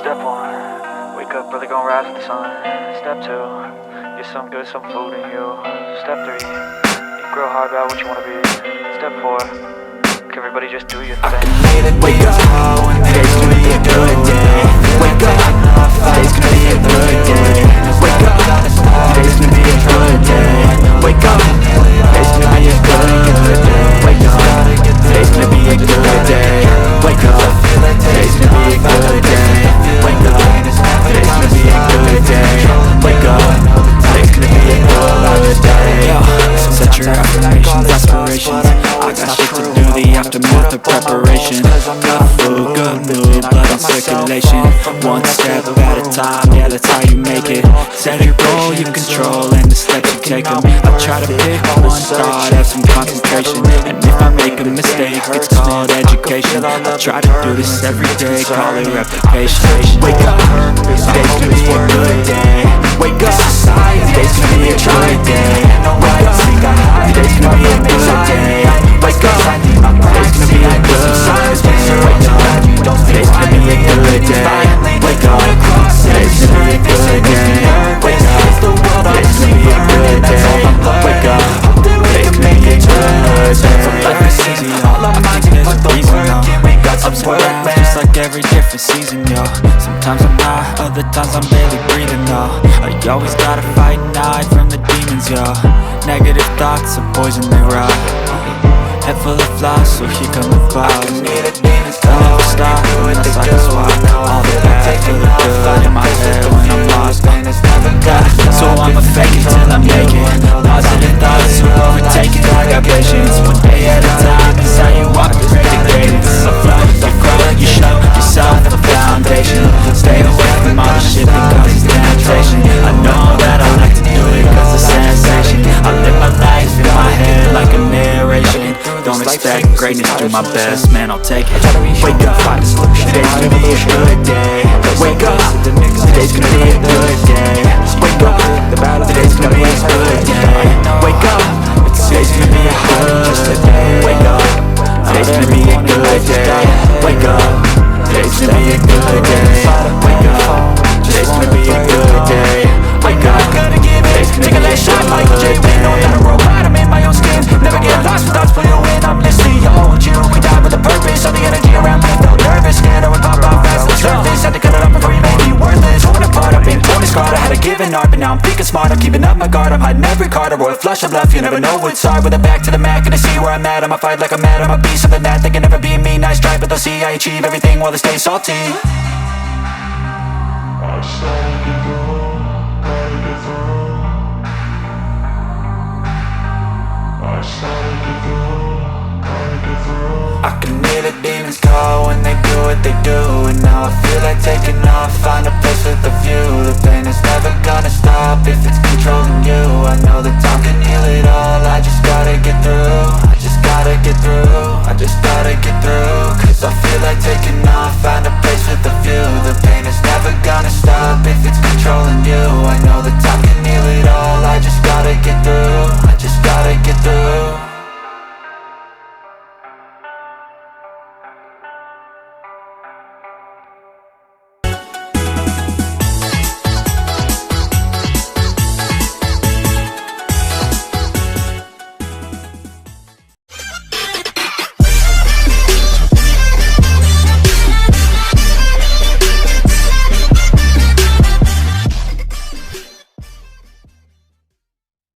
Step 1, wake up early, gon' rise with the sun. Step 2, get some good, some food in you. Step 3, think real hard about what you wanna be. Step 4, everybody just do your thing. Wake up, today's gonna be a good day. Wake up, today's gonna be a good day. Wake up, today's gonna be a good day. Wake up, today's gonna be a good day. Wake up, today's gonna be a good day. Wake up, today's gonna be a good day. Wake up, today's gonna be a good day. Wake up, today's gonna be a good day. Set your affirmations, aspirations. I got shit to do, the aftermath of preparation. Good food, good mood, blood in circulation. One step at a time, yeah, that's how you make it. Set your goal, you control, and the steps you take them. I try to pick one thought, have some concentration. And if I make a mistake, it's called education. I try to do this every day, call it replication. Wake up, today's gonna be a good day. Wake up, today's gonna be a good day. Wake up, today's gonna be a good day. Wake up, today's gonna be a good day. Wake up, today's gonna be a good day. Wake up, today's gonna be a good day. Wake up, today's gonna be a good day. Wake up, today's gonna be a good day. Life is easy, all I think there's a reason, yo. Ups and downs, just like every different season, yo. Sometimes I'm high, other times I'm barely breathing, yo. I always gotta fight and hide from the demons, yo. Negative thoughts are poison, they rot. Head full of flies, so here come the clouds. I never stop unless I can swap all the bad for the good in my head when I'm lost. So I'ma fake it till I make it. Positive thoughts are overtaken, I got patience. One day at a time is how you operate the cadence. So fly with the grow, you show yourself the foundation. Stay away from all the shit that causes temptation. I know that I like to do it cause of sensation. I live my life in my head like a narration. Don't expect greatness, do my best, man, I'll take it. Wake up, today's gonna be a good day. Wake up, today's gonna be a good day. Wake up, today's gonna be a good day. Wake up, today's gonna be a good day. Wake up, today's gonna be a good day. Wake up, today's gonna be a good day. Wake up, today's gonna be a good day. Wake up, today's gonna be a good day. I'm in my own skin, never get lost without pull you in. I'm listening, yo, with you, we die with a purpose. All the energy around me felt nervous, scared I would pop off fast the surface. Had to cut it up before you made me worthless. Torn apart, I've been torn and scarred. I had a given art, but now I'm thinking smart. I'm keeping up my guard, I'm hiding every card. A royal flush of love, you never know what's hard. With a back to the mat, gonna see where I'm at. I'ma fight like I'm mad, I'ma be something that they can never be me. Nice try, but they'll see I achieve everything while they stay salty. I started to go, gotta get through. I started to go, gotta get through. I can hear the demons call when they do what they do. And now I feel like taking off, find a place with a view. The pain is never gonna stop if it's controlling you. I know that time can heal it all, I just gotta get through. I just gotta get through, I just gotta get through. Cause I feel like taking off, find a place with a view.